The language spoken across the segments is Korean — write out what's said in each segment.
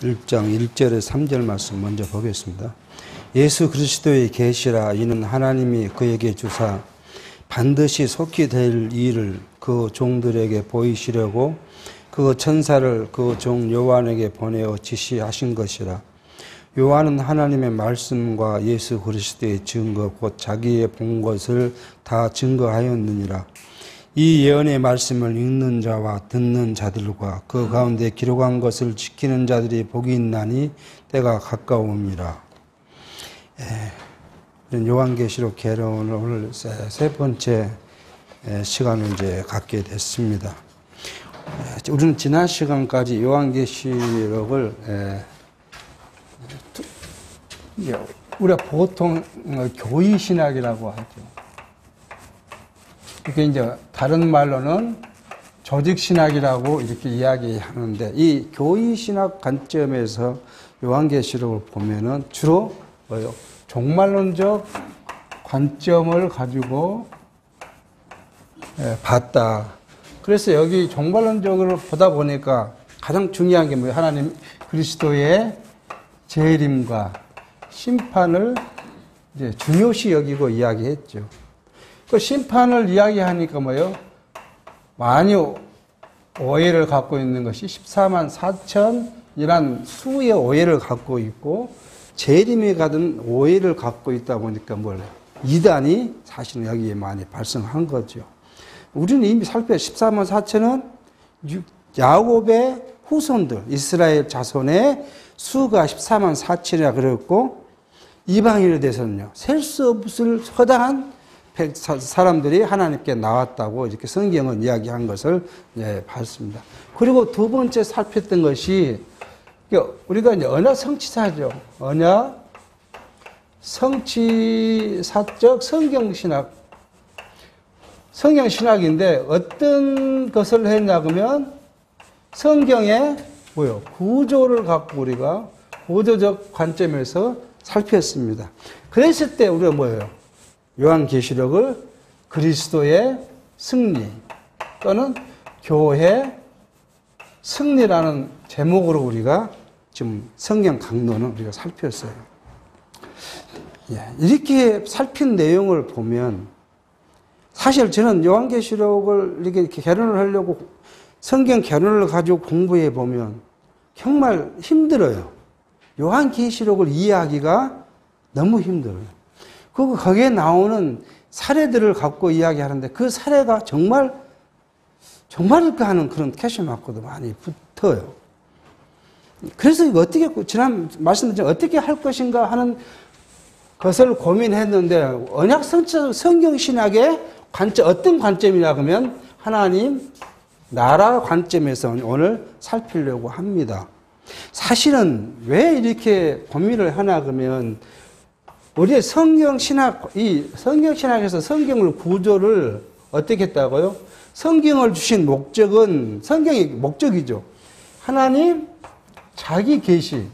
1장 1절에서 3절 말씀 먼저 보겠습니다. 예수 그리스도의 계시라. 이는 하나님이 그에게 주사 반드시 속히 될 일을 그 종들에게 보이시려고 그 천사를 그 종 요한에게 보내어 지시하신 것이라. 요한은 하나님의 말씀과 예수 그리스도의 증거 곧 자기의 본 것을 다 증거하였느니라. 이 예언의 말씀을 읽는 자와 듣는 자들과 그 가운데 기록한 것을 지키는 자들이 복이 있나니 때가 가까움이라. 요한계시록 개론을 오늘 세 번째 시간을 이제 갖게 됐습니다. 우리는 지난 시간까지 요한계시록을 우리가 보통 교의신학이라고 하죠. 이게 이제 다른 말로는 조직신학이라고 이렇게 이야기하는데, 이 교의신학 관점에서 요한계시록을 보면은 주로 뭐예요? 종말론적 관점을 가지고 봤다. 그래서 여기 종말론적으로 보다 보니까 가장 중요한 게 뭐예요? 하나님 그리스도의 재림과 심판을 이제 중요시 여기고 이야기했죠. 그 심판을 이야기하니까 뭐예요? 많이 오해를 갖고 있는 것이 14만 4천이란 수의 오해를 갖고 있고, 재림에 가든 오해를 갖고 있다 보니까 뭐래요? 이단이 사실은 여기에 많이 발생한 거죠. 우리는 이미 살펴 14만 4천은 야곱의 후손들, 이스라엘 자손의 수가 14만 4천이라 그랬고, 이방인에 대해서는요, 셀 수 없을 허다한 사람들이 하나님께 나왔다고 이렇게 성경은 이야기한 것을 봤습니다. 그리고 두 번째 살폈던 것이, 우리가 이제 언약 성취사죠. 언약 성취사적 성경신학. 성경신학인데 어떤 것을 했냐 그러면 성경의 뭐요? 구조를 갖고 우리가 구조적 관점에서 살폈습니다. 그랬을 때 우리가 뭐예요? 요한계시록을 그리스도의 승리 또는 교회 승리라는 제목으로 우리가 지금 성경 강론을 우리가 살폈어요. 이렇게 살핀 내용을 보면 사실 저는 요한계시록을 이렇게 개론을 하려고 성경 개론을 가지고 공부해 보면 정말 힘들어요. 요한계시록을 이해하기가 너무 힘들어요. 그리고 거기에 나오는 사례들을 갖고 이야기하는데 그 사례가 정말일까 하는 그런 캐시 마크도 많이 붙어요. 그래서 이거 어떻게, 지난 말씀드린 어떻게 할 것인가 하는 것을 고민했는데, 언약 성경신학의 관점, 어떤 관점이냐 그러면 하나님 나라 관점에서 오늘 살피려고 합니다. 사실은 왜 이렇게 고민을 하나 그러면, 우리의 성경신학, 이 성경신학에서 성경을 구조를 어떻게 했다고요? 성경을 주신 목적은, 성경의 목적이죠. 하나님 자기 계시.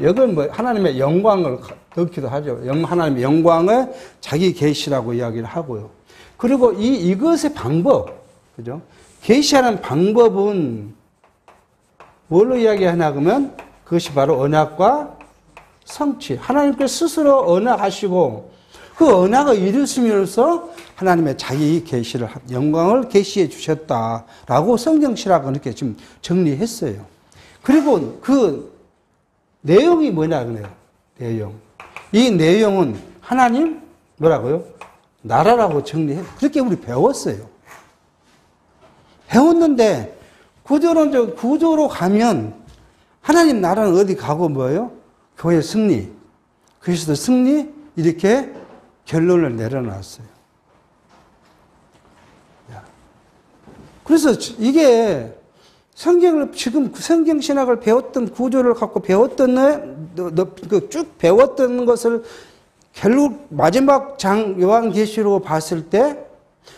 여기는 뭐 하나님의 영광을 넣기도 하죠. 하나님의 영광을 자기 계시라고 이야기를 하고요. 그리고 이것의 방법, 그죠? 계시하는 방법은 뭘로 이야기하나 그러면 그것이 바로 언약과 성취. 하나님께서 스스로 언약하시고 그 언약을 이루시면서 하나님의 자기 계시를, 영광을 계시해 주셨다라고 성경신학은 이렇게 지금 정리했어요. 그리고 그 내용이 뭐냐 그래요? 내용. 이 내용은 하나님 뭐라고요? 나라라고 정리해. 그렇게 우리 배웠어요. 배웠는데 구조로 가면 하나님 나라는 어디 가고 뭐예요? 교회 승리, 그리스도 승리, 이렇게 결론을 내려놨어요. 그래서 이게 성경을, 지금 성경신학을 배웠던 구조를 갖고 쭉 배웠던 것을 결국 마지막 장 요한계시록을 봤을 때,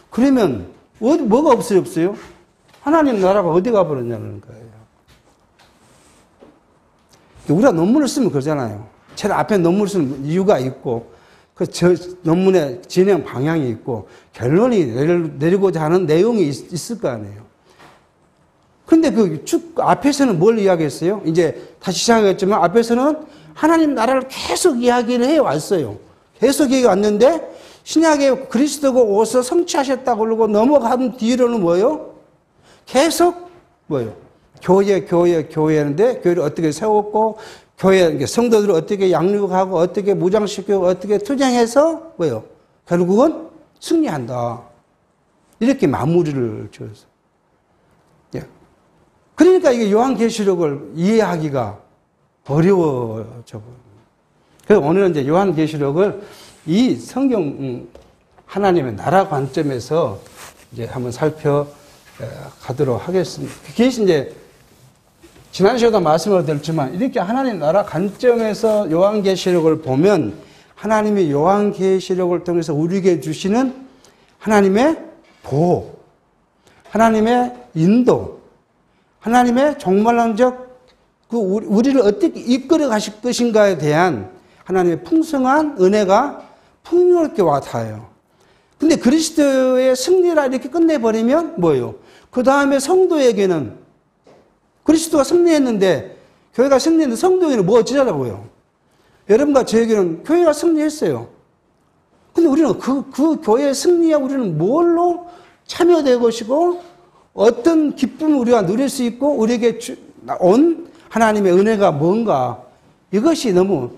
그러면 뭐가 없어요? 하나님 나라가 어디 가버렸냐는 거예요. 우리가 논문을 쓰면 그러잖아요. 제일 앞에 논문을 쓰는 이유가 있고, 논문의 진행 방향이 있고, 결론이 내리고자 하는 내용이 있을 거 아니에요. 근데 그 쭉 앞에서는 뭘 이야기했어요? 이제 다시 시작하겠지만 앞에서는 하나님 나라를 계속 이야기를 해 왔어요. 계속 얘기 왔는데 신약에 그리스도가 오셔서 성취하셨다고 그러고 넘어간 뒤로는 뭐예요? 계속 뭐예요? 교회 하는데 교회를 어떻게 세웠고 교회 성도들을 어떻게 양육하고 어떻게 무장시키고 어떻게 투쟁해서 뭐예요? 결국은 승리한다. 이렇게 마무리를 지었어요. 예. 그러니까 이게 요한계시록을 이해하기가 어려워져. 그래서 오늘은 이제 요한계시록을 이 성경 하나님의 나라 관점에서 이제 한번 살펴가도록 하겠습니다. 그게 이제 지난 시간에도 말씀을 드렸지만 이렇게 하나님 나라 관점에서 요한계시록을 보면 하나님의 요한계시록을 통해서 우리에게 주시는 하나님의 보호, 하나님의 인도, 하나님의 종말론적 그 우리를 어떻게 이끌어 가실 것인가에 대한 하나님의 풍성한 은혜가 풍요롭게 와 닿아요. 근데 그리스도의 승리라 이렇게 끝내버리면 뭐예요? 그 다음에 성도에게는 그리스도가 승리했는데 교회가 승리했는데 성도에게는 뭐 어찌하라고요? 여러분과 저에게는 교회가 승리했어요. 근데 우리는 그 교회의 승리에 우리는 뭘로 참여될 것이고 어떤 기쁨을 우리가 누릴 수 있고 우리에게 온 하나님의 은혜가 뭔가 이것이 너무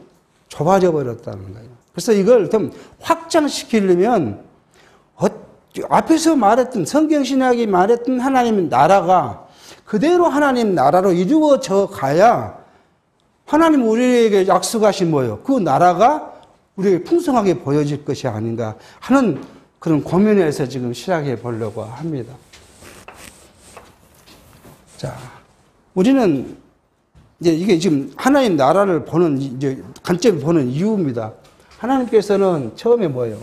좁아져 버렸다는 거예요. 그래서 이걸 좀 확장시키려면 앞에서 말했던 성경신학이 말했던 하나님의 나라가 그대로 하나님 나라로 이루어져 가야 하나님 우리에게 약속하신 뭐예요? 그 나라가 우리에게 풍성하게 보여질 것이 아닌가 하는 그런 고민에서 지금 시작해 보려고 합니다. 자, 우리는 이제 이게 지금 하나님 나라를 보는 이제 관점을 보는 이유입니다. 하나님께서는 처음에 뭐예요?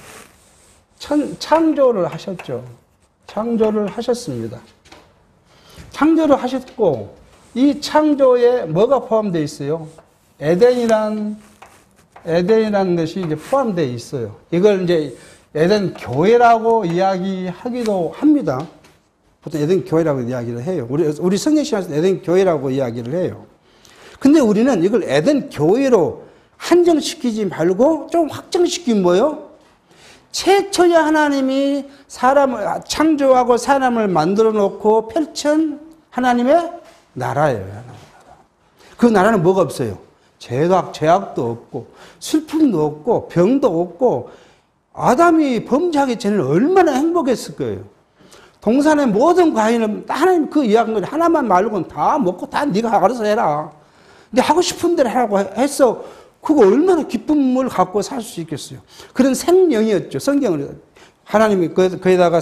창조를 하셨죠. 창조를 하셨습니다. 창조를 하셨고 이 창조에 뭐가 포함되어 있어요? 에덴이라는 것이 이제 포함되어 있어요. 이걸 이제 에덴 교회라고 이야기하기도 합니다. 보통 에덴 교회라고 이야기를 해요. 우리 성경신학에서 에덴 교회라고 이야기를 해요. 근데 우리는 이걸 에덴 교회로 한정시키지 말고 좀 확장시키면 뭐예요? 최초의 하나님이 사람을 창조하고 사람을 만들어 놓고 펼친 하나님의 나라예요. 그 나라는 뭐가 없어요? 죄악도 없고 슬픔도 없고 병도 없고 아담이 범죄하기 전에는 얼마나 행복했을 거예요. 동산의 모든 과일은 하나님 그 이야기한 걸 하나만 말고는 다 먹고 다 네가 알아서 해라. 근데 하고 싶은 대로 하라고 했어. 그거 얼마나 기쁨을 갖고 살 수 있겠어요. 그런 생명이었죠. 성경을 하나님이 거기다가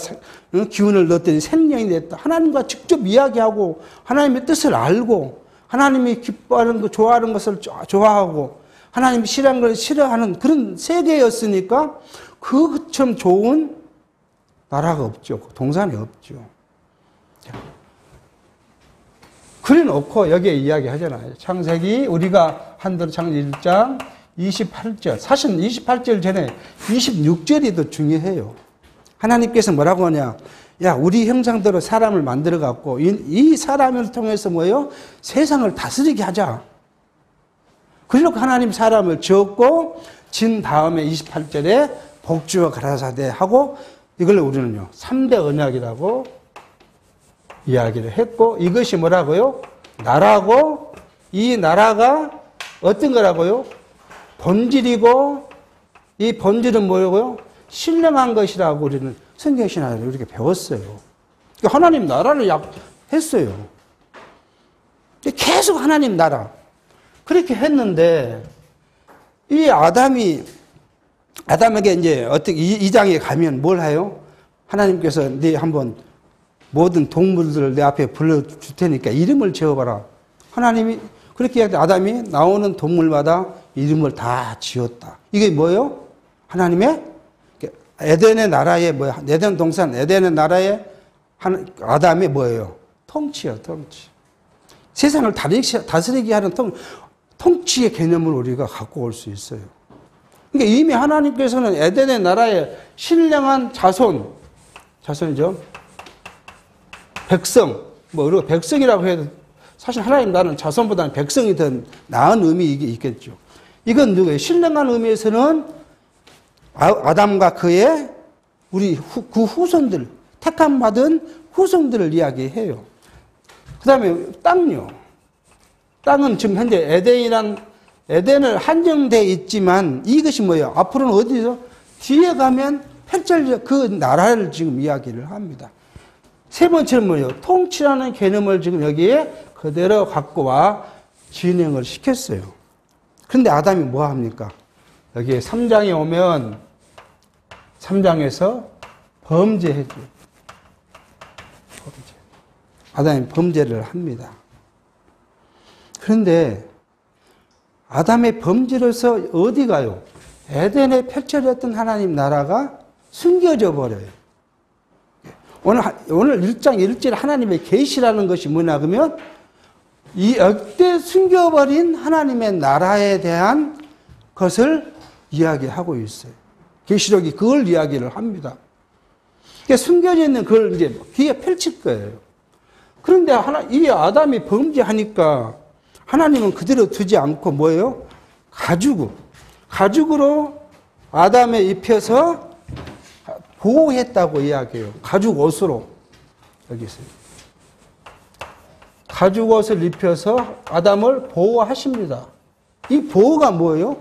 기운을 넣었더니 생명이 됐다. 하나님과 직접 이야기하고 하나님의 뜻을 알고 하나님이 기뻐하는 거 좋아하는 것을 좋아하고 하나님이 싫어하는 걸 싫어하는 그런 세계였으니까 그처럼 좋은 나라가 없죠. 동산이 없죠. 그래 놓고 여기에 이야기하잖아요. 창세기 우리가 한대로 창세기 1장 28절. 사실 28절 전에 26절이 더 중요해요. 하나님께서 뭐라고 하냐. 야, 우리 형상대로 사람을 만들어 갖고 이 사람을 통해서 뭐예요? 세상을 다스리게 하자. 그래서 하나님 사람을 지었고 진 다음에 28절에 복주와 가라사대 하고 이걸 우리는요 3대 언약이라고 이야기를 했고 이것이 뭐라고요? 나라고 이 나라가 어떤 거라고요? 본질이고 이 본질은 뭐라고요? 신령한 것이라고 우리는 성경신학을 이렇게 배웠어요. 그러니까 하나님 나라를 했어요. 계속 하나님 나라 그렇게 했는데 이 아담에게 이제 어떻게 이 장에 가면 뭘 해요? 하나님께서 네 한번 모든 동물들을 내 앞에 불러줄 테니까 이름을 지어봐라. 하나님이 그렇게 아담이 나오는 동물마다 이름을 다 지었다. 이게 뭐예요? 하나님의 에덴의 나라의 뭐야? 에덴 동산 에덴의 나라의 아담의 뭐예요? 통치요, 통치. 세상을 다스리게 하는 통치의 개념을 우리가 갖고 올 수 있어요. 그러니까 이미 하나님께서는 에덴의 나라의 신령한 자손이죠. 백성, 뭐 우리가 백성이라고 해도 사실 하나님 나라는 자손보다는 백성이 더 나은 의미 있겠죠. 이건 누구예요? 신령한 의미에서는 아담과 그의 우리 그 후손들, 택함 받은 후손들을 이야기해요. 그 다음에 땅요. 땅은 지금 현재 에덴을 한정되어 있지만 이것이 뭐예요? 앞으로는 어디서? 뒤에 가면 펼쳐질 그 나라를 지금 이야기를 합니다. 세 번째는 뭐예요? 통치라는 개념을 지금 여기에 그대로 갖고 와 진행을 시켰어요. 그런데 아담이 뭐 합니까? 여기에 3장에 오면 3장에서 범죄해줘. 아담이 범죄를 합니다. 그런데 아담의 범죄로서 어디 가요? 에덴에 펼쳐졌던 하나님 나라가 숨겨져 버려요. 오늘 1장 1절 하나님의 계시라는 것이 뭐냐 그러면 이 역대 숨겨버린 하나님의 나라에 대한 것을 이야기하고 있어요. 계시록이 그걸 이야기를 합니다. 그러니까 숨겨져 있는 그걸 이제 뒤에 펼칠 거예요. 그런데 이 아담이 범죄하니까 하나님은 그대로 두지 않고 뭐예요? 가죽으로 아담에 입혀서 보호했다고 이야기해요. 가죽 옷으로. 여기 있어요. 가죽 옷을 입혀서 아담을 보호하십니다. 이 보호가 뭐예요?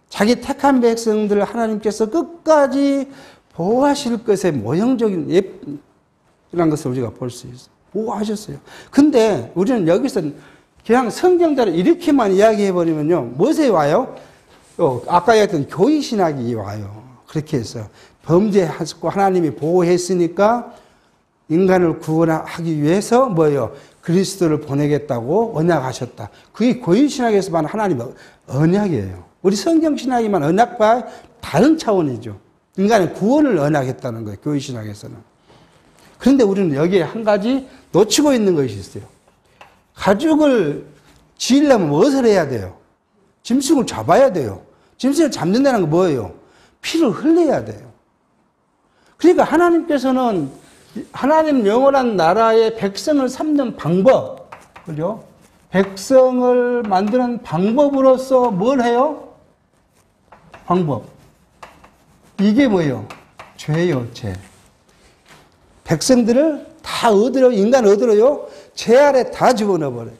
자기 택한 백성들을 하나님께서 끝까지 보호하실 것의 모형적인 이런 것을 우리가 볼 수 있어요. 보호하셨어요. 근데 우리는 여기서 그냥 성경대로 이렇게만 이야기해버리면요. 무엇에 와요? 아까 얘기했던 교의신학이 와요. 그렇게 해서 범죄하고 하나님이 보호했으니까 인간을 구원하기 위해서 뭐예요? 그리스도를 보내겠다고 언약하셨다. 그게 교의신학에서 말하는 하나님의 언약이에요. 우리 성경신학이만 언약과 다른 차원이죠. 인간의 구원을 언약했다는 거예요. 교의신학에서는. 그런데 우리는 여기에 한 가지 놓치고 있는 것이 있어요. 가죽을 지으려면 무엇을 해야 돼요? 짐승을 잡아야 돼요. 짐승을 잡는다는 건 뭐예요? 피를 흘려야 돼요. 그러니까 하나님께서는 하나님 영원한 나라의 백성을 삼는 방법, 그죠? 백성을 만드는 방법으로서 뭘 해요? 방법. 이게 뭐예요? 죄요, 죄. 백성들을 다 얻으려, 인간 얻으려요? 죄 아래 다 집어넣어버려요.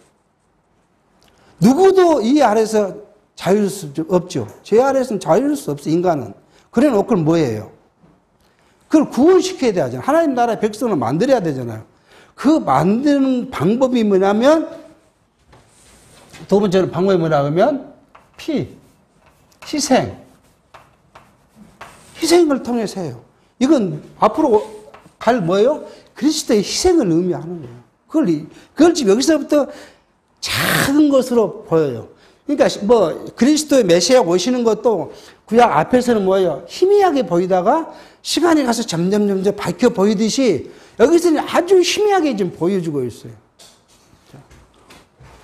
누구도 이 아래서 자유로울 수 없죠. 죄 아래서는 자유로울 수 없어, 인간은. 그래 놓고 뭐예요? 그걸 구원시켜야 되잖아요. 하나님 나라의 백성을 만들어야 되잖아요. 그 만드는 방법이 뭐냐면, 두 번째로 방법이 뭐냐 하면, 희생을 통해서 해요. 이건 앞으로 갈 뭐예요? 그리스도의 희생을 의미하는 거예요. 그걸 지금 여기서부터 작은 것으로 보여요. 그러니까 그리스도의 메시아가 오시는 것도 구약 앞에서는 뭐예요? 희미하게 보이다가 시간이 가서 점점 밝혀 보이듯이 여기서는 아주 희미하게 지금 보여주고 있어요.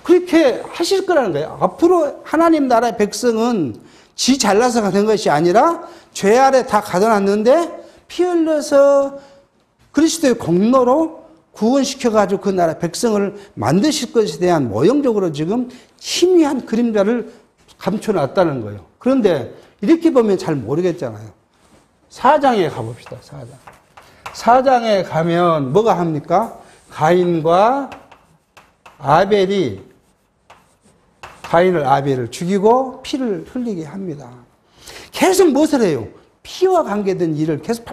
그렇게 하실 거라는 거예요. 앞으로 하나님 나라의 백성은 지 잘나서가 된 것이 아니라 죄 아래 다 가둬놨는데 피 흘려서 그리스도의 공로로 구원시켜가지고 그 나라 백성을 만드실 것에 대한 모형적으로 지금 희미한 그림자를 감춰놨다는 거예요. 그런데 이렇게 보면 잘 모르겠잖아요. 4장에 가봅시다. 4장에 가면 뭐가 합니까? 가인과 아벨을 죽이고 피를 흘리게 합니다. 계속 무엇을 해요? 피와 관계된 일을 계속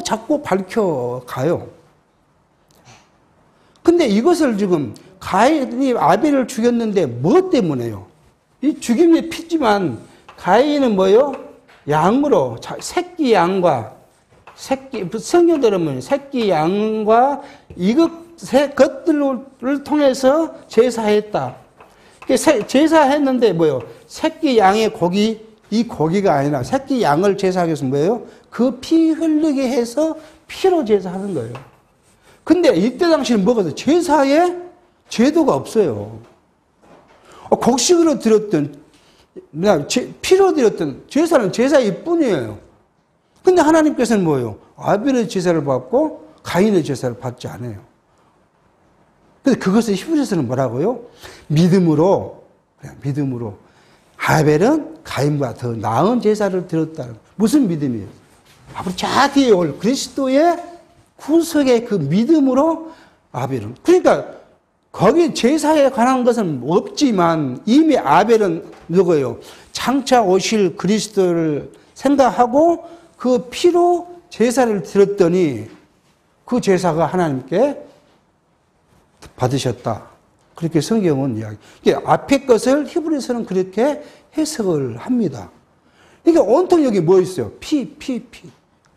자꾸 밝혀가요. 근데 이것을 지금 가인이 아벨을 죽였는데 무엇 때문에요? 이 죽임의 피지만 가인은 뭐예요? 양으로 새끼 양과 성경대로는 새끼 양과 것들을 통해서 제사했다. 제사했는데 뭐예요? 새끼 양의 고기, 이 고기가 아니라 새끼 양을 제사하기 위해서 뭐예요? 그 피 흘리게 해서 피로 제사하는 거예요. 근데 이때 당시는 뭐가 있어요? 제사에 제도가 없어요. 곡식으로 드렸던, 피로 드렸던 제사는 제사일 뿐이에요. 근데 하나님께서는 뭐예요? 아벨의 제사를 받고 가인의 제사를 받지 않아요. 근데 그것을 히브리서는 뭐라고요? 믿음으로, 그냥 믿음으로. 아벨은 가인보다 더 나은 제사를 드렸다. 무슨 믿음이에요? 앞으로 저 뒤에 올 그리스도의 구속의 그 믿음으로 아벨은. 그러니까 거기 제사에 관한 것은 없지만 이미 아벨은 누구예요? 장차 오실 그리스도를 생각하고 그 피로 제사를 드렸더니 그 제사가 하나님께 받으셨다. 그렇게 성경은 이야기. 앞에 것을 히브리서는 그렇게 해석을 합니다. 그러니까 온통 여기 뭐 있어요? 피.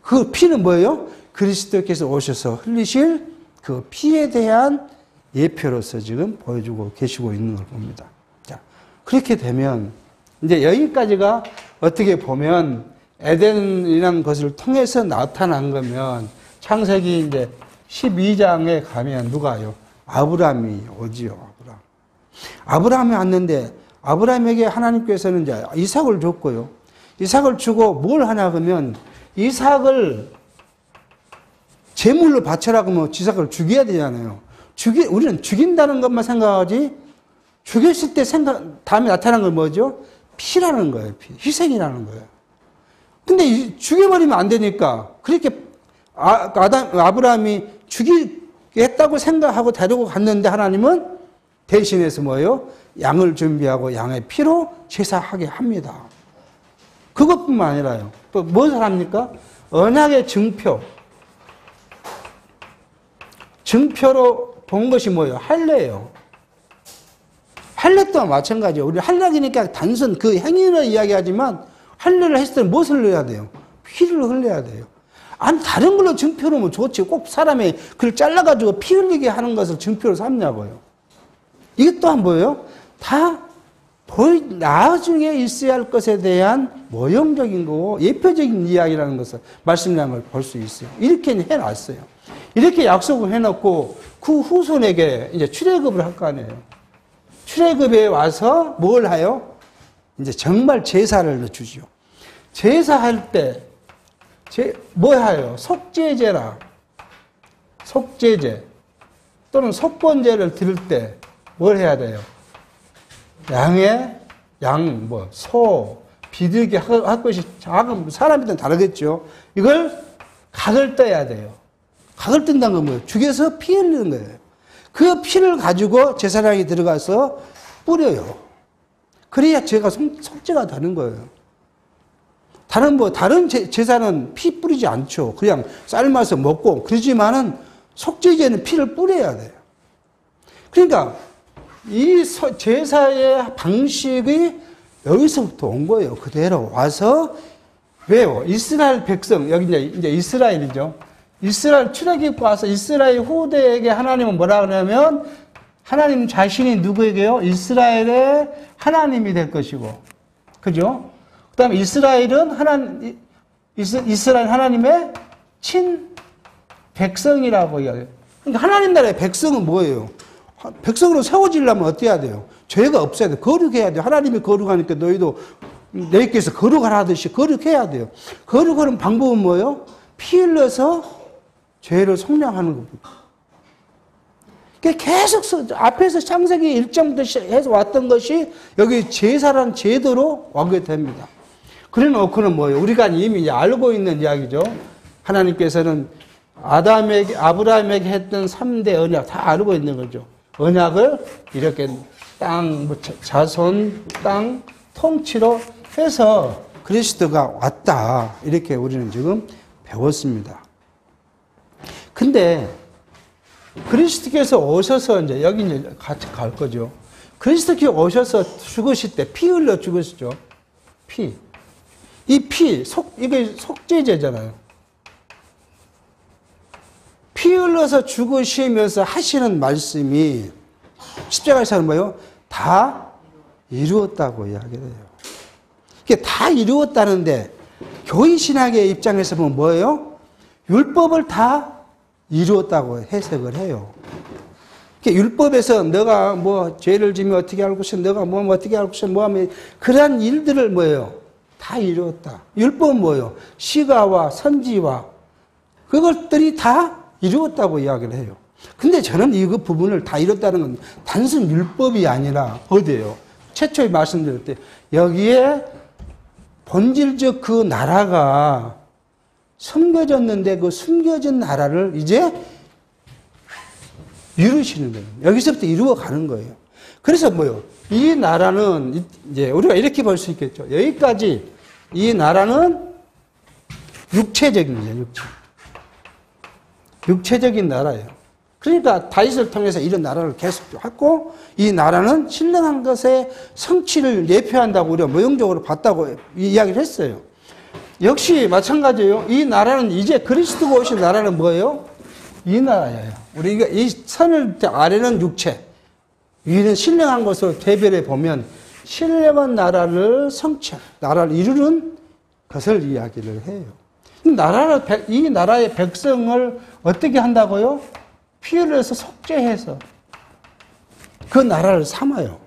그 피는 뭐예요? 그리스도께서 오셔서 흘리실 그 피에 대한 예표로서 지금 보여주고 계시고 있는 걸 봅니다. 자, 그렇게 되면 이제 여기까지가 어떻게 보면 에덴이라는 것을 통해서 나타난 거면 창세기 이제 12장에 가면 누가요? 아브라함이 오지요. 아브라함이 왔는데 아브라함에게 하나님께서는 이제 이삭을 줬고요. 이삭을 주고 뭘 하냐 그러면 이삭을 제물로 바쳐라 그러면 이삭을 죽여야 되잖아요. 우리는 죽인다는 것만 생각하지 죽였을 때 다음에 나타난 건 뭐죠? 피라는 거예요. 피. 희생이라는 거예요. 근데 죽여버리면 안 되니까 그렇게 아브라함이 죽이겠다고 생각하고 데리고 갔는데 하나님은 대신해서 뭐예요? 양을 준비하고 양의 피로 제사하게 합니다. 그것뿐만 아니라요. 또 무엇을 합니까? 언약의 증표. 증표로 본 것이 뭐예요? 할례예요. 할례 또한 마찬가지예요. 우리 할례니까 단순 그 행위를 이야기하지만 할례를 했을 때 무엇을 흘려야 돼요? 피를 흘려야 돼요. 아니 다른 걸로 증표로 면 좋지. 꼭 사람의 그걸 잘라가지고 피 흘리게 하는 것을 증표로 삼냐고요. 이것 또한 뭐예요? 다 나중에 있어야 할 것에 대한 모형적인 거고 예표적인 이야기라는 것을 말씀이라는 걸 볼 수 있어요. 이렇게 해놨어요. 이렇게 약속을 해놓고 그 후손에게 이제 출애굽을 할 거 아니에요. 출애굽에 와서 뭘 해요? 이제 정말 제사를 주죠. 제사할 때 뭐 해요? 속죄제라. 속죄제 또는 속번제를 드릴 때 뭘 해야 돼요? 소, 비둘기 할 것이 작은 사람이든 다르겠죠. 이걸 각을 떠야 돼요. 각을 뜬다는 건 뭐예요? 죽여서 피 흘리는 거예요. 그 피를 가지고 제사장이 들어가서 뿌려요. 그래야 제가 속죄가 되는 거예요. 다른 제사는 피 뿌리지 않죠. 그냥 삶아서 먹고 그러지만은 속죄제는 피를 뿌려야 돼요. 그러니까 이 제사의 방식이 여기서부터 온 거예요. 그대로 와서 왜요? 이스라엘 백성 여기 이제 이스라엘이죠. 이스라엘 출애굽 와서 이스라엘 후대에게 하나님은 뭐라 그러냐면 하나님 자신이 누구에게요? 이스라엘의 하나님이 될 것이고, 그죠? 그다음에 이스라엘 하나님의 친 백성이라고 이야기해요. 그러니까 하나님 나라의 백성은 뭐예요? 백성으로 세워지려면 어떻게 해야 돼요? 죄가 없어야 돼요. 거룩해야 돼요. 하나님이 거룩하니까 너희도 너희께서 거룩하라듯이 거룩해야 돼요. 거룩하는 방법은 뭐예요? 피 흘려서 죄를 속량하는 겁니다. 계속 앞에서 창세기 1장부터 해서 왔던 것이 여기 제사란 제도로 오게 됩니다. 그래 놓고는 뭐예요? 우리가 이미 알고 있는 이야기죠. 하나님께서는 아브라함에게 했던 3대 언약 다 알고 있는 거죠. 언약을 이렇게 자손, 땅 통치로 해서 그리스도가 왔다. 이렇게 우리는 지금 배웠습니다. 근데 그리스도께서 오셔서 이제 여기 이제 같이 갈 거죠. 그리스도께서 오셔서 죽으실 때 피 흘려 죽으시죠. 피. 이 피, 이게 속죄제잖아요. 피 흘러서 죽으시면서 하시는 말씀이 십자가에서는 뭐예요? 다 이루었다고 이야기를 해요. 이게 다 이루었다는데 교인 신학의 입장에서 보면 뭐예요? 율법을 다 이루었다고 해석을 해요. 율법에서 너가 뭐 죄를 지면 어떻게 할 것이고 너가 뭐 어떻게 할 것이고 뭐 하면 그러한 일들을 뭐예요? 다 이루었다. 율법은 뭐예요? 시가와 선지와 그것들이 다 이루었다고 이야기를 해요. 근데 저는 이 부분을 다 이뤘다는 건 단순 율법이 아니라 어디예요? 최초에 말씀드릴 때 여기에 본질적 그 나라가 숨겨졌는데 그 숨겨진 나라를 이제 이루시는 거예요. 여기서부터 이루어가는 거예요. 그래서 뭐요? 이 나라는 이제 우리가 이렇게 볼 수 있겠죠. 여기까지 이 나라는 육체적인 거예요. 육체적인 나라예요. 그러니까 다윗을 통해서 이런 나라를 계속 했고 이 나라는 신령한 것의 성취를 예표한다고 우리가 모형적으로 봤다고 이야기를 했어요. 역시 마찬가지예요. 이 나라는 이제 그리스도가 오신 나라는 뭐예요? 이 나라예요. 우리가 이 선을 아래는 육체, 위는 신령한 것으로 대별해 보면 신령한 나라를 나라를 이루는 것을 이야기를 해요. 이 나라의 백성을 어떻게 한다고요? 피를 흘려서 속죄해서 그 나라를 삼아요.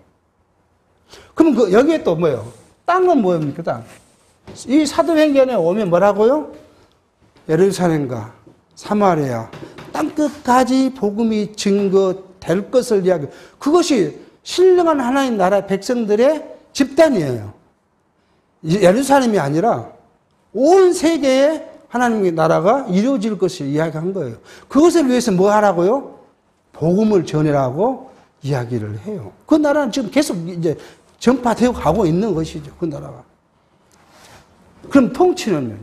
그럼 여기에 또 뭐예요? 땅은 뭐입니까? 땅. 이 사도행전에 오면 뭐라고요? 예루살렘과 사마리아 땅끝까지 복음이 증거될 것을 이야기. 그것이 신령한 하나님 나라 백성들의 집단이에요. 예루살렘이 아니라 온 세계에 하나님의 나라가 이루어질 것을 이야기한 거예요. 그것을 위해서 뭐 하라고요? 복음을 전하라고 이야기를 해요. 그 나라는 지금 계속 이제 전파되어 가고 있는 것이죠. 그 나라가. 그럼 통치는요?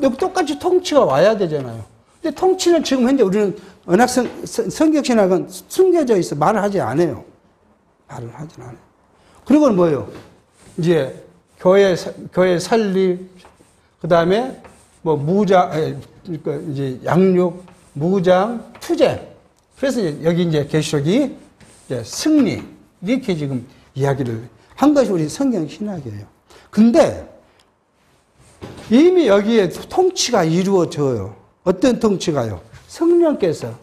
여기 똑같이 통치가 와야 되잖아요. 근데 통치는 지금 현재 우리는 워낙 성경신학은 숨겨져 있어. 말을 하지 않아요. 말을 하진 않아요. 그리고 뭐예요? 이제 교회 설립, 그 다음에 뭐 이제 양육, 무장, 투쟁. 그래서 여기 이제 계시록이 이제 승리 이렇게 지금 이야기를 한 것이 우리 성경 신학이에요. 근데 이미 여기에 통치가 이루어져요. 어떤 통치가요? 성령께서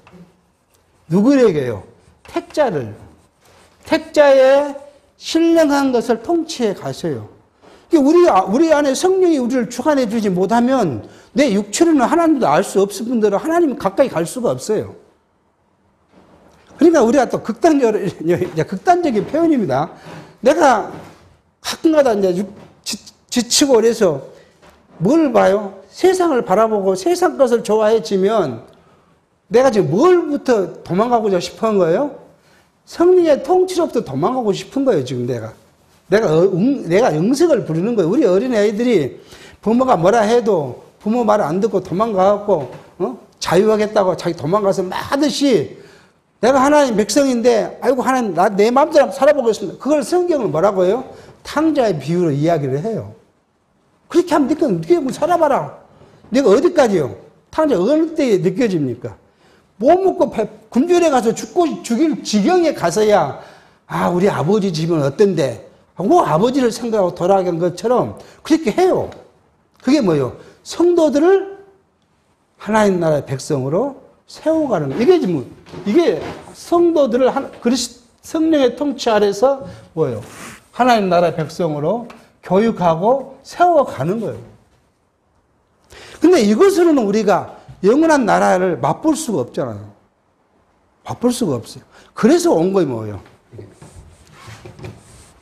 누구에게요? 택자의 신령한 것을 통치해 가셔요. 우리 안에 성령이 우리를 주관해 주지 못하면 내 육체로는 하나님도 알 수 없을 뿐더러 하나님 가까이 갈 수가 없어요. 그러니까 우리가 또 극단적인 표현입니다. 내가 가끔가다 이제 지치고 그래서 뭘 봐요? 세상을 바라보고 세상 것을 좋아해지면 내가 지금 뭘부터 도망가고자 싶어 한 거예요? 성령의 통치로부터 도망가고 싶은 거예요, 지금 내가 영성을 부르는 거예요. 우리 어린 아이들이 부모가 뭐라 해도 부모 말 안 듣고 도망가갖고, 자유하겠다고 자기 도망가서 막 하듯이 내가 하나님 백성인데, 아이고, 하나님, 내 마음대로 살아보겠습니다. 그걸 성경은 뭐라고 해요? 탕자의 비유로 이야기를 해요. 그렇게 하면 네가 살아봐라. 내가 어디까지요? 탕자 어느 때에 느껴집니까? 못 먹고 굶주려 가서 죽일 지경에 가서야, 우리 아버지 집은 어떤데? 하고 아버지를 생각하고 돌아간 것처럼 그렇게 해요. 그게 뭐예요? 성도들을 하나님 나라의 백성으로 세워가는 거예요. 이게 성도들을 성령의 통치 아래서 뭐예요? 하나님 나라의 백성으로 교육하고 세워가는 거예요. 근데 이것으로는 우리가 영원한 나라를 맛볼 수가 없잖아요. 맛볼 수가 없어요. 그래서 온 거예요, 뭐예요?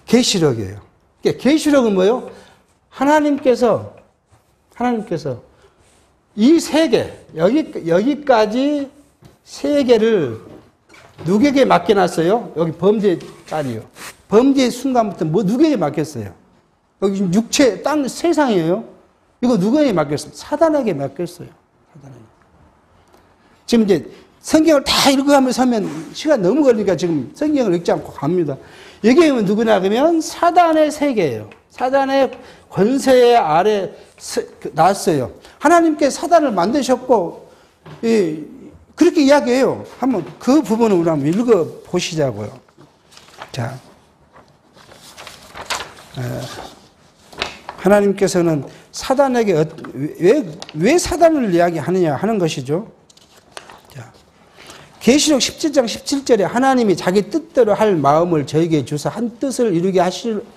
계시록이에요. 계시록은 뭐예요? 하나님께서 이 세계, 여기까지 세계를 누구에게 맡겨놨어요? 여기 범죄까지요. 범죄의 순간부터 누구에게 맡겼어요? 여기 육체, 땅, 세상이에요. 이거 누구에게 맡겼어요? 사단에게 맡겼어요. 사단에게. 지금 이제 성경을 다 읽어가면서 하면 시간 너무 걸리니까 지금 성경을 읽지 않고 갑니다. 여기 오면 누구냐 그러면 사단의 세계예요. 사단의 권세 아래 났어요. 하나님께 사단을 만드셨고 그렇게 이야기해요. 한번 그 부분을 우리 한번 읽어 보시자고요. 자, 하나님께서는 사단에게 왜 사단을 이야기하느냐 하는 것이죠. 자, 계시록 17장 17절에 하나님이 자기 뜻대로 할 마음을 저에게 주사 한 뜻을 이루게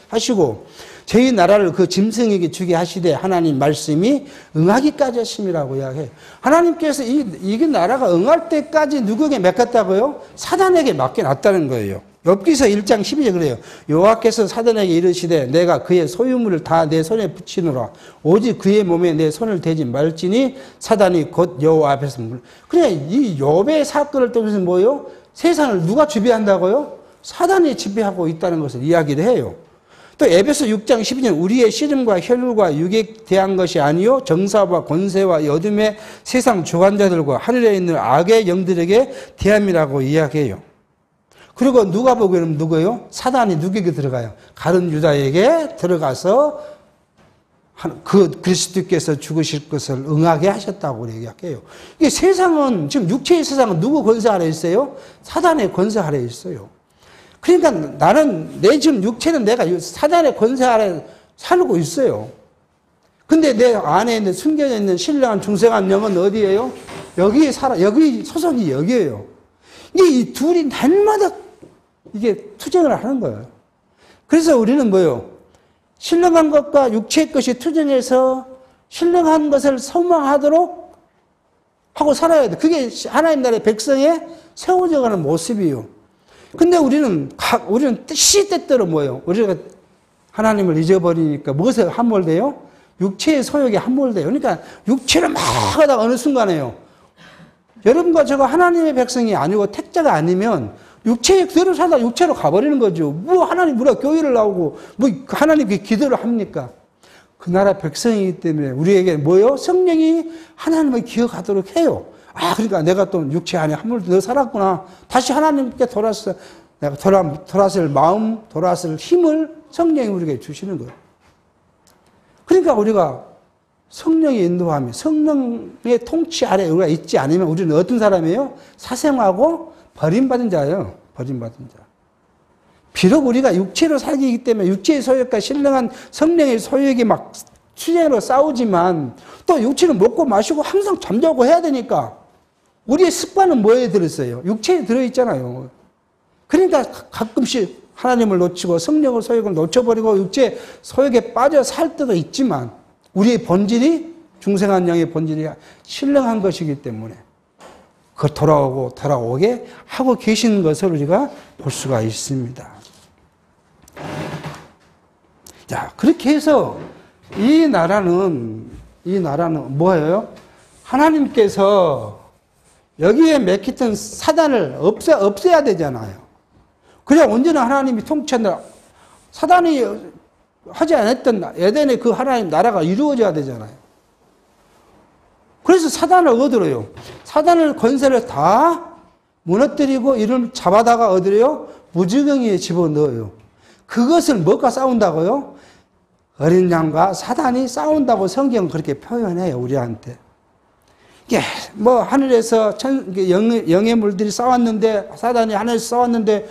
하시고 저희 나라를 그 짐승에게 주게 하시되 하나님 말씀이 응하기까지 하심이라고 이야기해요. 하나님께서 이 나라가 응할 때까지 누구에게 맡겼다고요? 사단에게 맡겨놨다는 거예요. 욥기서 1장 12절 그래요. 여호와께서 사단에게 이르시되 내가 그의 소유물을 다 내 손에 붙이노라. 오직 그의 몸에 내 손을 대지 말지니 사단이 곧 여호와 앞에서 그래 이 욥의 사건을 통해서 뭐예요? 세상을 누가 지배한다고요? 사단이 지배하고 있다는 것을 이야기를 해요. 또 에베소 6장 12절 우리의 씨름과 혈과 육에 대한 것이 아니요 정사와 권세와 어둠의 세상 주관자들과 하늘에 있는 악의 영들에게 대함이라고 이야기해요. 그리고 누가복음은 누구예요? 사단이 누구에게 들어가요? 가룟 유다에게 들어가서 그 그리스도께서 죽으실 것을 응하게 하셨다고 이야기해요. 이게 세상은 지금 육체의 세상은 누구 권세 아래 있어요? 사단의 권세 아래 있어요. 그러니까 나는 내 지금 육체는 내가 사단의 권세 아래 살고 있어요. 근데 내 안에 있는 숨겨져 있는 신령한 중생한 영은 어디예요? 여기 여기 소속이 여기예요. 이게 이 둘이 날마다 이게 투쟁을 하는 거예요. 그래서 우리는 뭐예요? 신령한 것과 육체의 것이 투쟁해서 신령한 것을 소망하도록 하고 살아야 돼. 그게 하나님 나라의 백성의 세워져 가는 모습이에요. 근데 우리는 뜻대로 뭐예요? 우리가 하나님을 잊어버리니까 무엇에 함몰돼요? 육체의 소욕에 함몰돼요. 그러니까 육체를 막 하다가 어느 순간에요. 여러분과 제가 하나님의 백성이 아니고 택자가 아니면 육체에 그대로 살다 육체로 가버리는 거죠. 뭐 하나님 우리가 교회를 나오고 뭐 하나님께 기도를 합니까? 그 나라 백성이기 때문에 우리에게 뭐요? 성령이 하나님을 기억하도록 해요. 아, 그러니까 내가 또 육체 안에 함몰돼 너 살았구나. 다시 하나님께 돌아서 내가 돌아설 마음, 돌아설 힘을 성령이 우리에게 주시는 거예요. 그러니까 우리가 성령의 인도함이 성령의 통치 아래 우리가 있지 않으면 우리는 어떤 사람이에요? 사생하고 버림받은 자예요. 버림받은 자. 비록 우리가 육체로 살기 때문에 육체의 소욕과 신령한 성령의 소욕이 막 투쟁으로 싸우지만 또 육체는 먹고 마시고 항상 잠자고 해야 되니까 우리의 습관은 뭐에 들었어요? 육체에 들어있잖아요. 그러니까 가끔씩 하나님을 놓치고 성령의 소욕을 놓쳐버리고 육체 소욕에 빠져 살 때도 있지만 우리의 본질이 중생한 영의 본질이 신령한 것이기 때문에 그 돌아오게 하고 계시는 것을 우리가 볼 수가 있습니다. 자, 그렇게 해서 이 나라는 뭐예요? 하나님께서 여기에 맥히던 사단을 없애야 되잖아요. 그래야 언제나 하나님이 통치한다. 사단이 하지 않았던 에덴의 그 하나님 나라가 이루어져야 되잖아요. 그래서 사단을 얻으러요. 사단을 권세를 다 무너뜨리고 이를 잡아다가 얻으래요. 무지경에 집어넣어요. 그것을 뭐가 싸운다고요? 어린 양과 사단이 싸운다고 성경은 그렇게 표현해요. 우리한테. 이게 뭐 하늘에서 영의 물들이 싸웠는데 사단이 하늘에서 싸웠는데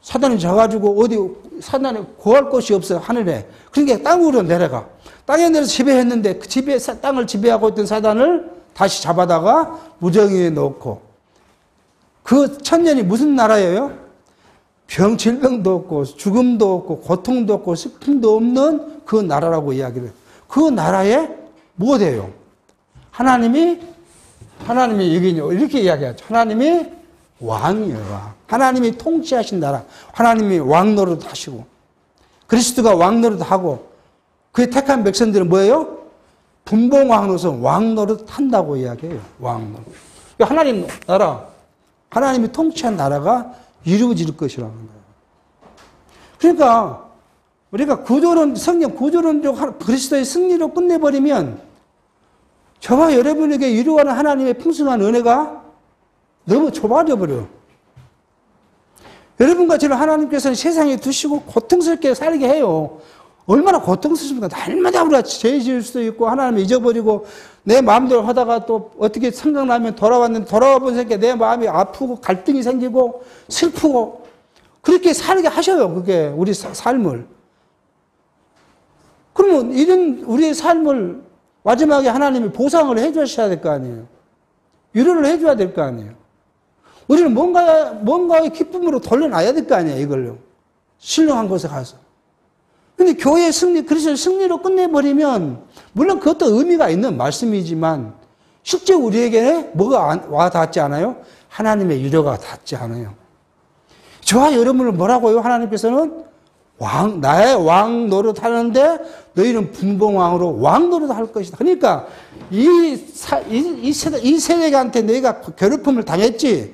사단이 져가지고 어디 사단이 구할 곳이 없어요. 하늘에. 그러니까 땅으로 내려가. 땅에 내려서 지배했는데 그 땅을 지배하고 있던 사단을 다시 잡아다가 무정위에 넣고 그 천년이 무슨 나라예요? 질병도 없고 죽음도 없고 고통도 없고 슬픔도 없는 그 나라라고 이야기를 해요. 그 나라에 뭐예요? 하나님이 여기 이렇게 이야기하죠. 하나님이 왕이에요. 왕. 하나님이 통치하신 나라. 하나님이 왕 노릇 하시고 그리스도가 왕 노릇 하고 그의 택한 백성들은 뭐예요? 분봉왕으로서 왕 노릇 한다고 이야기해요. 왕 노릇. 하나님 나라, 하나님이 통치한 나라가 이루어질 것이라는 거예요. 그러니까 우리가 성경 구조론적 그리스도의 승리로 끝내버리면 저와 여러분에게 이루어가는 하나님의 풍성한 은혜가 너무 좁아져 버려요. 여러분과 저를 하나님께서는 세상에 두시고 고통스럽게 살게 해요. 얼마나 고통스럽습니까? 날마다 우리가 죄 지을 수도 있고 하나님을 잊어버리고 내 마음대로 하다가 또 어떻게 생각나면 돌아와 보니까 내 마음이 아프고 갈등이 생기고 슬프고 그렇게 살게 하셔요. 그게 우리 삶을. 그러면 이런 우리의 삶을 마지막에 하나님이 보상을 해 주셔야 될 거 아니에요. 위로를 해 줘야 될 거 아니에요. 우리는 뭔가의 기쁨으로 돌려놔야 될 거 아니에요, 이걸요. 신령한 곳에 가서. 근데 교회의 승리, 그리스도의 승리로 끝내버리면, 물론 그것도 의미가 있는 말씀이지만, 실제 우리에게 뭐가 와 닿지 않아요? 하나님의 유료가 닿지 않아요. 저와 여러분을 뭐라고요? 하나님께서는 나의 왕 노릇하는데 너희는 분봉왕으로 왕 노릇할 것이다. 그러니까 이 세력한테 너희가 괴롭힘을 당했지.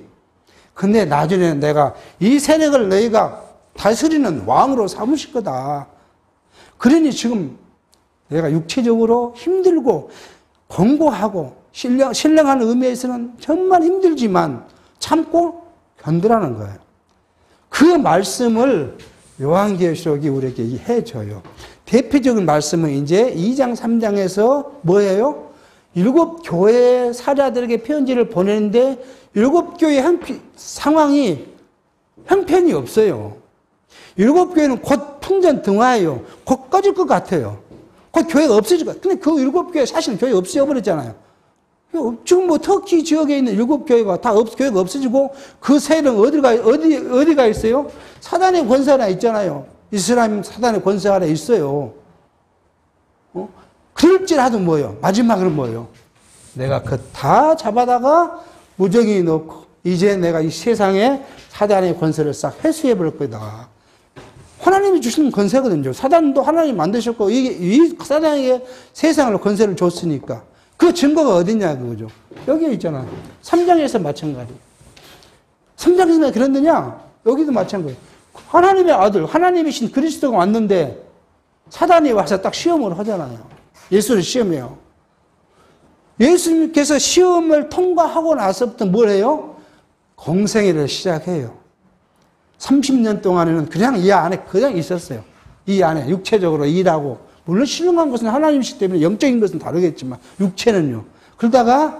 근데 나중에 내가 이 세력을 너희가 다스리는 왕으로 삼으실 거다. 그러니 지금 내가 육체적으로 힘들고 권고하고 신령한 의미에서는 정말 힘들지만 참고 견디라는 거예요. 그 말씀을 요한계시록이 우리에게 해줘요. 대표적인 말씀은 이제 2장, 3장에서 뭐예요? 7교회 사자들에게 편지를 보내는데 7교회 상황이 형편이 없어요. 7교회는 곧 풍전등화예요. 곧 꺼질 것 같아요. 곧 교회가 없어질 것 같아요. 근데 그 7교회 사실 교회 없어져버렸잖아요. 지금 뭐 터키 지역에 있는 7교회가 다 교회가 없어지고 그 세력은 어디가 있어요? 사단의 권세 하나 있잖아요. 이스라엘 사단의 권세 하나 있어요. 그럴지라도 뭐예요? 마지막으로 뭐예요? 내가 그 다 잡아다가 무정히 놓고 이제 내가 이 세상에 사단의 권세를 싹 회수해 볼 거다. 하나님이 주신 권세거든요. 사단도 하나님 만드셨고 이 사단에게 세상을 권세를 줬으니까. 그 증거가 어디냐 그거죠. 여기에 있잖아. 3장에서 마찬가지. 3장에서 그랬느냐? 여기도 마찬가지. 하나님의 아들, 하나님이신 그리스도가 왔는데 사단이 와서 딱 시험을 하잖아요. 예수를 시험해요. 예수님께서 시험을 통과하고 나서부터 뭘 해요? 공생애를 시작해요. 30년 동안에는 그냥 이 안에 그냥 있었어요. 이 안에 육체적으로 일하고 물론 신령한 것은 하나님이시기 때문에 영적인 것은 다르겠지만 육체는요. 그러다가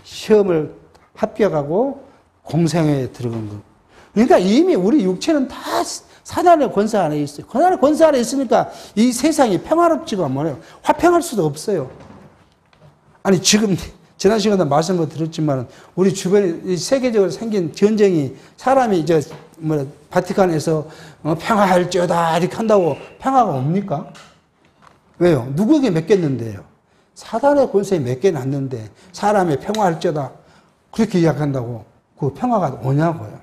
시험을 합격하고 공생애에 들어간 거. 그러니까 이미 우리 육체는 다 사단의 권세 안에 있어요. 사단의 권세 안에 있으니까 이 세상이 평화롭지가 뭐예요. 화평할 수도 없어요. 아니 지금 지난 시간에 말씀을 드렸지만 우리 주변에 세계적으로 생긴 전쟁이 사람이 바티칸에서 평화할지어다 이렇게 한다고 평화가 옵니까? 왜요? 누구에게 맡겼는데요? 사단의 권세에 맡겨놨는데 사람의 평화할지어다 그렇게 이야기한다고 그 평화가 오냐고요.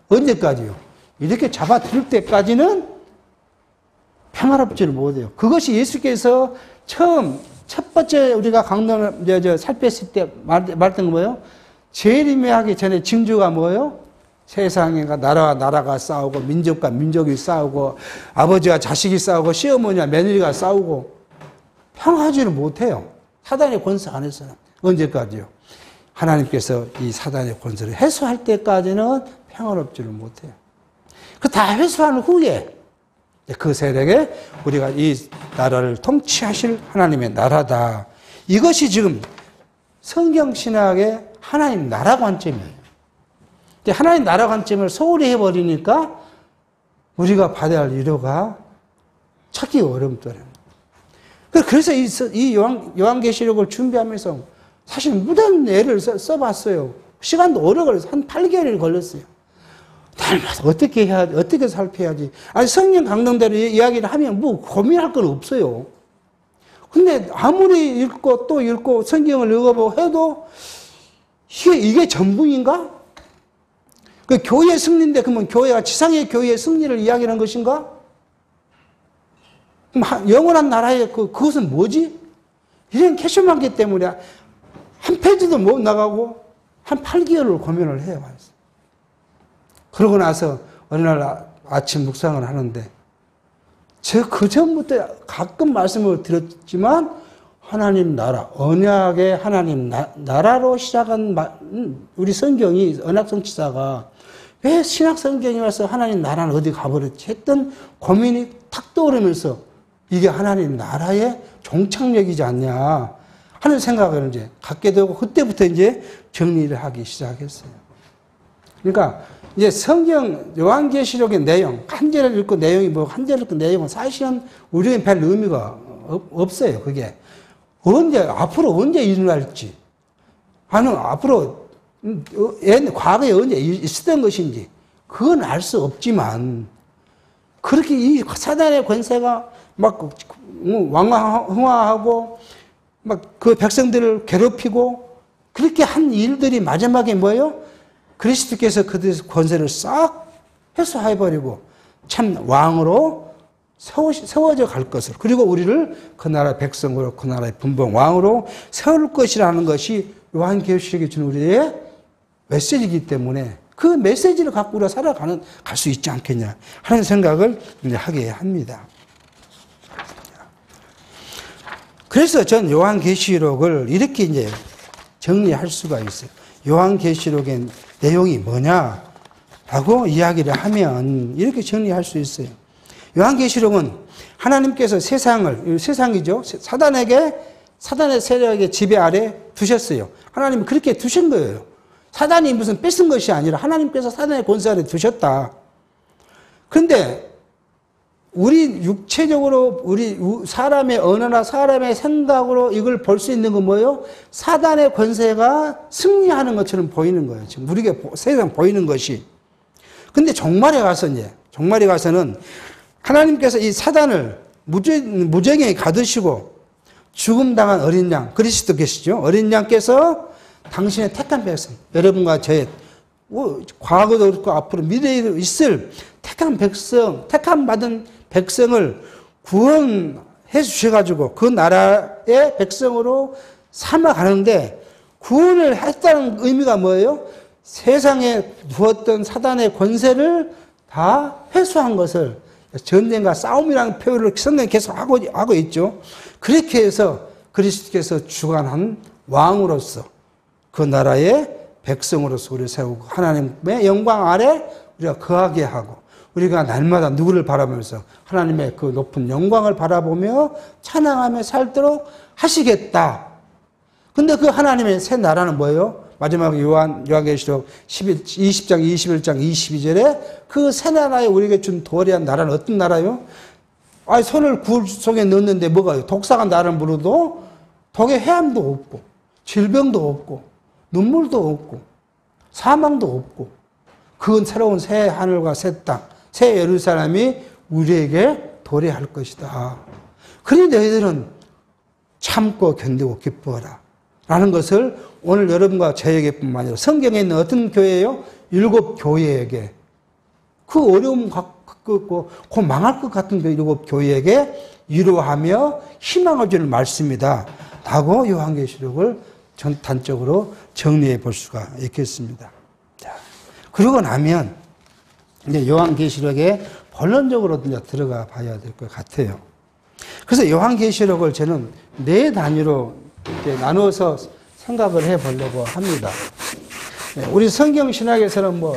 언제까지요? 이렇게 잡아들 때까지는 평화롭지를 못해요. 그것이 예수께서 첫 번째 우리가 강론을 살폈을 때 말했던 거 뭐예요? 재림하기 전에 징조가 뭐예요? 세상에가 나라와 나라가 싸우고 민족과 민족이 싸우고 아버지와 자식이 싸우고 시어머니와 며느리가 싸우고 평화하지를 못해요. 사단의 권세 안에서는. 언제까지요? 하나님께서 이 사단의 권세를 해소할 때까지는 평화롭지를 못해요. 그 다 회수한 후에 그 세력에 우리가 이 나라를 통치하실 하나님의 나라다. 이것이 지금 성경신학의 하나님 나라 관점이에요. 하나님 나라 관점을 소홀히 해버리니까 우리가 받아야 할 위로가 찾기 어렵더래요. 그래서 이 요한계시록을 준비하면서 사실 무단 애를 써봤어요. 시간도 오래 걸렸어요. 한 8개월이 걸렸어요. 날마다 어떻게 살펴야지. 아니, 성경 강론대로 이야기를 하면 뭐 고민할 건 없어요. 근데 아무리 읽고 또 읽고 성경을 읽어보고 해도 이게 전부인가? 그 교회의 승리인데 그러면 교회가 지상의 교회의 승리를 이야기하는 것인가? 그럼 영원한 나라의 그것은 뭐지? 이런 캐셔만기 때문에 한 페이지도 못 나가고 한 8개월을 고민을 해요. 그러고 나서 어느 날 아침 묵상을 하는데 그 전부터 가끔 말씀을 드렸지만 하나님 나라, 언약의 하나님 나라로 시작한 우리 성경이 언약성취자가 왜 신약 성경에 와서 하나님 나라는 어디 가버렸지 했던 고민이 탁 떠오르면서 이게 하나님 나라의 종착역이지 않냐 하는 생각을 이제 갖게 되고 그때부터 이제 정리를 하기 시작했어요. 그러니까 이제 성경 요한계시록의 내용, 한 절을 읽고 내용이 뭐 한 절을 읽고 내용은 사실은 우리에게 별 의미가 없어요. 그게 앞으로 언제 일어날지, 아니 앞으로 과거에 언제 있었던 것인지 그건 알 수 없지만 그렇게 이 사단의 권세가 막 왕왕흥하하고 막 그 백성들을 괴롭히고 그렇게 한 일들이 마지막에 뭐예요? 그리스도께서 그들의 권세를 싹 해소해버리고 참 왕으로 세워져 갈 것을, 그리고 우리를 그 나라 백성으로, 그 나라의 분봉 왕으로 세울 것이라는 것이 요한계시록이 주는 우리의 메시지이기 때문에 그 메시지를 갖고 우리가 갈 수 있지 않겠냐 하는 생각을 이제 하게 합니다. 그래서 전 요한계시록을 이렇게 이제 정리할 수가 있어요. 요한계시록의 내용이 뭐냐라고 이야기를 하면 이렇게 정리할 수 있어요. 요한계시록은 하나님께서 세상이죠. 사단의 세력의 지배 아래 두셨어요. 하나님이 그렇게 두신 거예요. 사단이 무슨 뺏은 것이 아니라 하나님께서 사단의 권세 아래 두셨다. 그런데 우리 육체적으로 우리 사람의 언어나 사람의 생각으로 이걸 볼 수 있는 건 뭐예요? 사단의 권세가 승리하는 것처럼 보이는 거예요. 지금 우리에게 세상 보이는 것이. 근데 종말에 가서는 하나님께서 이 사단을 무정에 가두시고 죽음당한 어린 양, 그리스도 계시죠? 어린 양께서 당신의 택한 백성, 여러분과 저의 과거도 그렇고 앞으로 미래에도 있을 택한 백성, 택한 받은 백성을 구원해 주셔가지고 그 나라의 백성으로 삼아가는데, 구원을 했다는 의미가 뭐예요? 세상에 두었던 사단의 권세를 다 회수한 것을, 전쟁과 싸움이라는 표현을 성경에 계속 하고 있죠. 그렇게 해서 그리스도께서 주관한 왕으로서 그 나라의 백성으로서 우리를 세우고 하나님의 영광 아래 우리가 거하게 하고, 우리가 날마다 누구를 바라보면서 하나님의 그 높은 영광을 바라보며 찬양하며 살도록 하시겠다. 근데 그 하나님의 새 나라는 뭐예요? 마지막 요한계시록 20장, 21장, 22절에 그 새 나라에 우리에게 준 도리한 나라는 어떤 나라요? 손을 굴 속에 넣었는데 뭐가요? 독사가 나를 물어도 독에 해함도 없고, 질병도 없고, 눈물도 없고, 사망도 없고, 그건 새로운 새 하늘과 새 땅, 새 예루살렘이 우리에게 도래할 것이다. 그런데 너희들은 참고 견디고 기뻐하라 라는 것을 오늘 여러분과 저에게뿐만 아니라 성경에 있는 어떤 교회예요? 7 교회에게, 그 어려움 갖고 곧 망할 것 같은 그 7 교회에게 위로하며 희망을 주는 말씀이다 라고 요한계시록을 단적으로 정리해 볼 수가 있겠습니다. 자, 그러고 나면 이제 요한계시록에 본론적으로 이제 들어가 봐야 될 것 같아요. 그래서 요한계시록을 저는 4단위로 이렇게 나누어서 생각을 해 보려고 합니다. 우리 성경신학에서는 뭐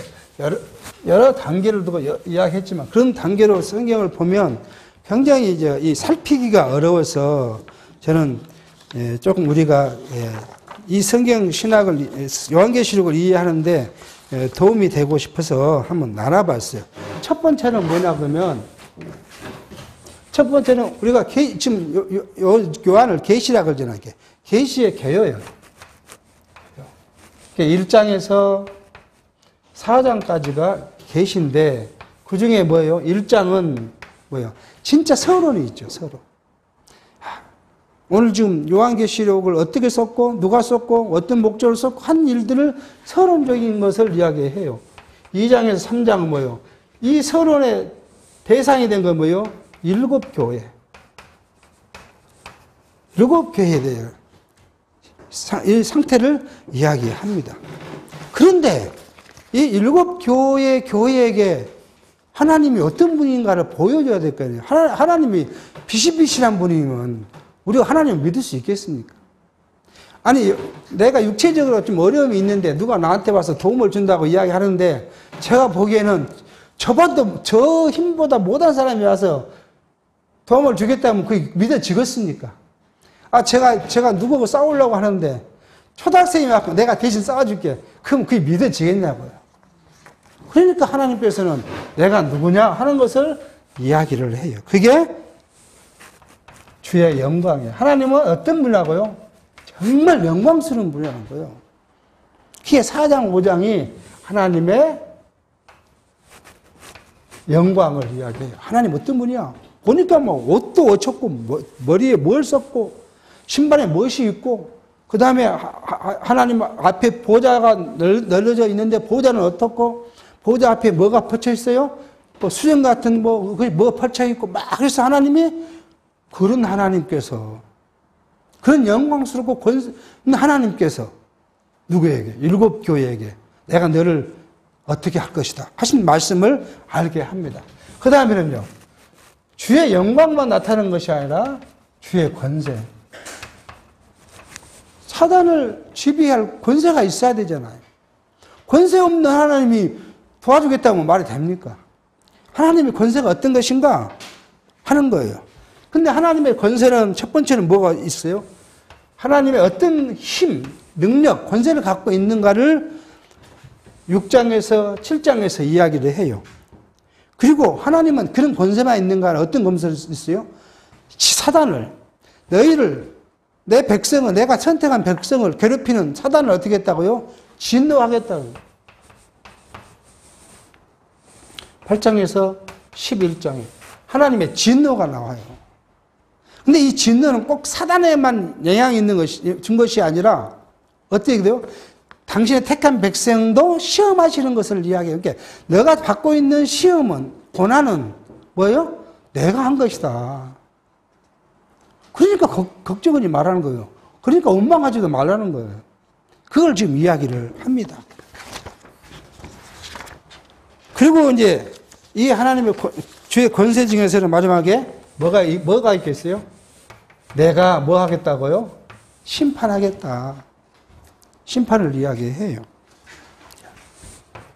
여러 단계를 두고 이야기했지만, 그런 단계로 성경을 보면 굉장히 이제 이 살피기가 어려워서 저는 조금 우리가 이 성경 신학을, 요한계시록을 이해하는데 도움이 되고 싶어서 한번 나눠봤어요. 첫 번째는 뭐냐 그러면, 첫 번째는 우리가 지금 요한을 계시라 그러잖아요. 계시의 개요예요. 1장에서 4장까지가 계시인데 그 중에 뭐예요? 1장은 뭐예요? 진짜 서론이 있죠. 서론. 오늘 지금 요한계시록을 어떻게 썼고 누가 썼고 어떤 목적을 썼고 한 일들을 서론적인 것을 이야기해요. 2장에서 3장은 뭐예요? 이 서론의 대상이 된 건 뭐예요? 7 교회. 7 교회에 대해 이 상태를 이야기합니다. 그런데 이 7 교회에게 하나님이 어떤 분인가를 보여줘야 될 거 아니에요. 하나님이 비실비실한 분이면 우리가 하나님을 믿을 수 있겠습니까? 아니, 내가 육체적으로 좀 어려움이 있는데 누가 나한테 와서 도움을 준다고 이야기하는데, 제가 보기에는 저 힘보다 못한 사람이 와서 도움을 주겠다면 그게 믿어지겠습니까? 제가 누구하고 싸우려고 하는데 초등학생이 와서 내가 대신 싸워줄게. 그럼 그게 믿어지겠냐고요. 그러니까 하나님께서는 내가 누구냐 하는 것을 이야기를 해요. 그게 주의 영광이에요. 하나님은 어떤 분이라고요? 정말 영광스러운 분이라는 거예요. 특히 4장, 5장이 하나님의 영광을 이야기해요. 하나님 어떤 분이야? 보니까 뭐 옷도 어쳤고 머리에 뭘 썼고 신발에 무엇이 있고 그 다음에 하나님 앞에 보좌가 널려져 있는데 보좌는 어떻고 보좌 앞에 뭐가 펼쳐 있어요? 뭐 수정 같은 뭐 펼쳐 있고 막 그래서 하나님이 그런 하나님께서 그런 영광스럽고 권세 하나님께서 누구에게? 7 교회에게 내가 너를 어떻게 할 것이다 하신 말씀을 알게 합니다. 그 다음에는요. 주의 영광만 나타나는 것이 아니라 주의 권세. 사단을 지배할 권세가 있어야 되잖아요. 권세 없는 하나님이 도와주겠다면 말이 됩니까? 하나님의 권세가 어떤 것인가 하는 거예요. 근데 하나님의 권세는 첫 번째는 뭐가 있어요? 하나님의 어떤 힘, 능력, 권세를 갖고 있는가를 6장에서 7장에서 이야기를 해요. 그리고 하나님은 그런 권세만 있는가 어떤 권세를 있어요? 사단을, 너희를, 내 백성을, 내가 선택한 백성을 괴롭히는 사단을 어떻게 했다고요? 진노하겠다고. 8장에서 11장에 하나님의 진노가 나와요. 근데 이 진노는 꼭 사단에만 영향이 있는 것이, 준 것이 아니라 어떻게 돼요? 당신의 택한 백성도 시험하시는 것을 이야기해요. 그러니까 너가 받고 있는 시험은, 고난은 뭐예요? 내가 한 것이다. 그러니까 걱정하지 말라는 거예요. 그러니까 원망하지도 말라는 거예요. 그걸 지금 이야기를 합니다. 그리고 이제 이 하나님의 주의 권세 중에서는 마지막에 뭐가 있겠어요? 내가 뭐 하겠다고요? 심판하겠다. 심판을 이야기해요.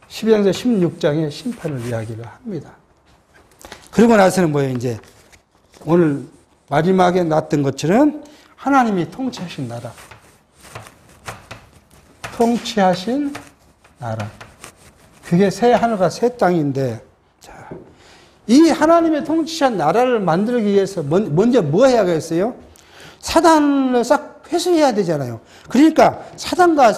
12장에서 16장에 심판을 이야기를 합니다. 그리고 나서는 뭐예요? 이제 오늘 마지막에 났던 것처럼 하나님이 통치하신 나라. 통치하신 나라. 그게 새 하늘과 새 땅인데, 자, 이 하나님의 통치한 나라를 만들기 위해서 먼저 뭐 해야겠어요? 사단을 싹 회수해야 되잖아요. 그러니까 사단과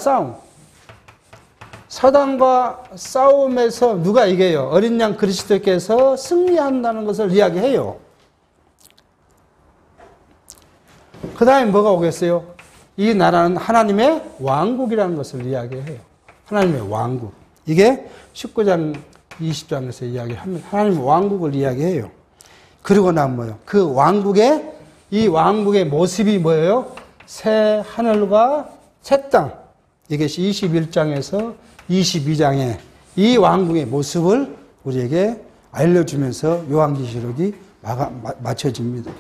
싸움에서 누가 이겨요? 어린 양 그리스도께서 승리한다는 것을 이야기해요. 그 다음에 뭐가 오겠어요? 이 나라는 하나님의 왕국이라는 것을 이야기해요. 하나님의 왕국. 이게 19장, 20장에서 이야기합니다. 하나님의 왕국을 이야기해요. 그리고 난 뭐예요? 그 왕국의, 이 왕국의 모습이 뭐예요? 새 하늘과 새 땅. 이것이 21장에서 22장에 이 왕국의 모습을 우리에게 알려주면서 요한계시록이 맞춰집니다.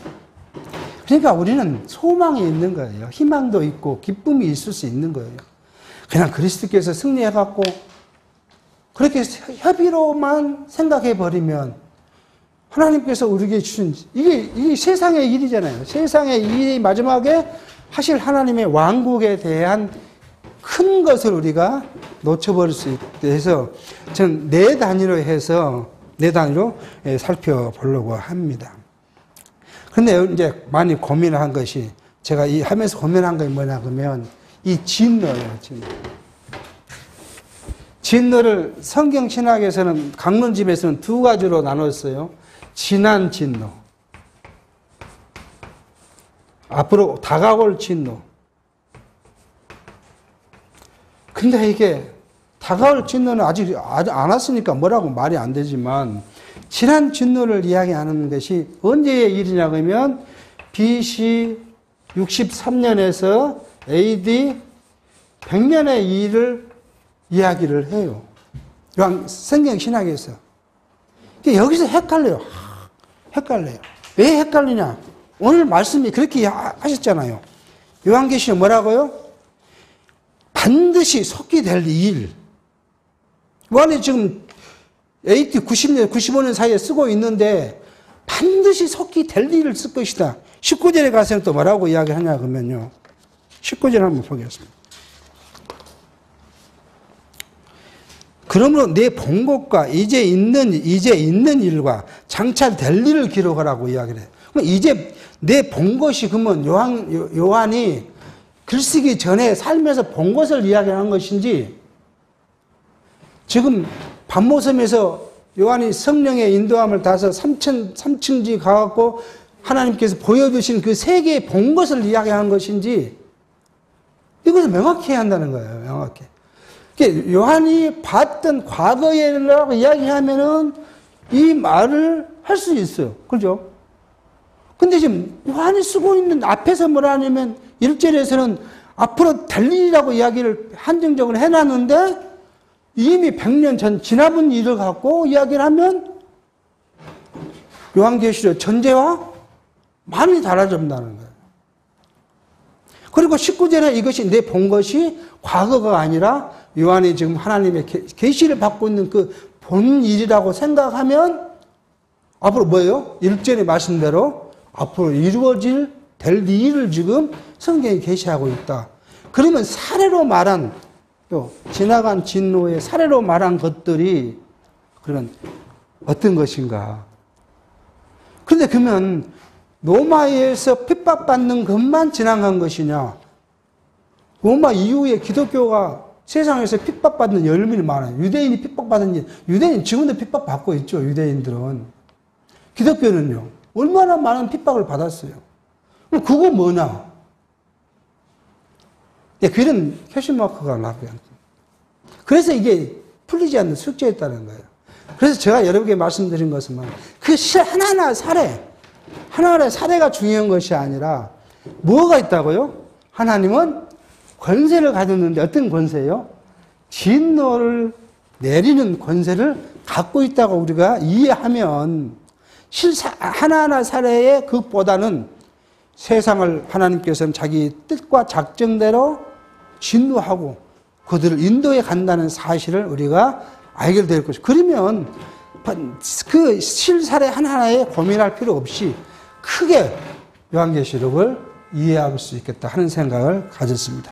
그러니까 우리는 소망이 있는 거예요. 희망도 있고 기쁨이 있을 수 있는 거예요. 그냥 그리스도께서 승리해갖고 그렇게 협의로만 생각해버리면 하나님께서 우리에게 주신 이게 세상의 일이잖아요. 세상의 일이 마지막에 하실 하나님의 왕국에 대한 큰 것을 우리가 놓쳐버릴 수 있어서 저는 네 단위로 살펴보려고 합니다. 그런데 이제 많이 고민한 것이 제가 하면서 고민한 것이 뭐냐 그러면 이 진노예요. 진노를 성경 신학에서는 강론집에서는 두 가지로 나눴어요. 지난 진노. 앞으로 다가올 진노. 근데 이게 다가올 진노는 아직 안 왔으니까 뭐라고 말이 안 되지만 지난 진노를 이야기하는 것이 언제의 일이냐 그러면 BC 63년에서 AD 100년의 일을 이야기를 해요. 성경 신학에서. 여기서 헷갈려요. 왜 헷갈리냐? 오늘 말씀이 그렇게 하셨잖아요. 요한계시록 뭐라고요? 반드시 속히 될 일. 요한이 지금 AD 90년, 95년 사이에 쓰고 있는데 반드시 속히 될 일을 쓸 것이다. 19절에 가서는 또 뭐라고 이야기하냐 그러면요. 19절 한번 보겠습니다. 그러므로 내 본 것과 이제 있는 일과 장차 될 일을 기록하라고 이야기를 해요. 그럼 이제 내 본 것이 그러면 요한이 글 쓰기 전에 살면서 본 것을 이야기하는 것인지 지금 반모섬에서 요한이 성령의 인도함을 따서 삼층지 가갖고 하나님께서 보여주신 그 세계에 본 것을 이야기하는 것인지 이것을 명확히 해야 한다는 거예요. 명확히. 그러니까 요한이 봤던 과거에라고 이야기하면은 이 말을 할 수 있어요. 그죠? 근데 지금 요한이 쓰고 있는 앞에서 뭐라 하냐면 1절에서는 앞으로 될 일이라고 이야기를 한정적으로 해놨는데 이미 100년 전 지나본 일을 갖고 이야기를 하면 요한계시록 전제와 많이 달라진다는 거예요. 그리고 19절에 이것이 내 본 것이 과거가 아니라 요한이 지금 하나님의 계시를 받고 있는 그 본 일이라고 생각하면 앞으로 뭐예요? 1절에 말씀대로 앞으로 이루어질 될 일을 지금 성경에 계시하고 있다. 그러면 사례로 말한 또 지나간 진노의 사례로 말한 것들이 그런 어떤 것인가? 그런데 그러면 로마에서 핍박받는 것만 지나간 것이냐? 로마 이후에 기독교가 세상에서 핍박받는 열민이 많아요. 유대인이 핍박받는 일, 유대인 지금도 핍박받고 있죠. 유대인들은. 기독교는요. 얼마나 많은 핍박을 받았어요. 그럼 그거 뭐냐? 그런 퀘스천마크가 나고요. 그래서 이게 풀리지 않는 숙제였다는 거예요. 그래서 제가 여러분께 말씀드린 것은 그 하나하나 사례가 중요한 것이 아니라 뭐가 있다고요? 하나님은 권세를 가졌는데 어떤 권세예요? 진노를 내리는 권세를 갖고 있다고 우리가 이해하면 하나하나 사례의 그것보다는 세상을 하나님께서는 자기 뜻과 작정대로 진노하고 그들을 인도해 간다는 사실을 우리가 알게 될 것이고, 그러면 그 실사례 하나하나에 고민할 필요 없이 크게 요한계시록을 이해할 수 있겠다 하는 생각을 가졌습니다.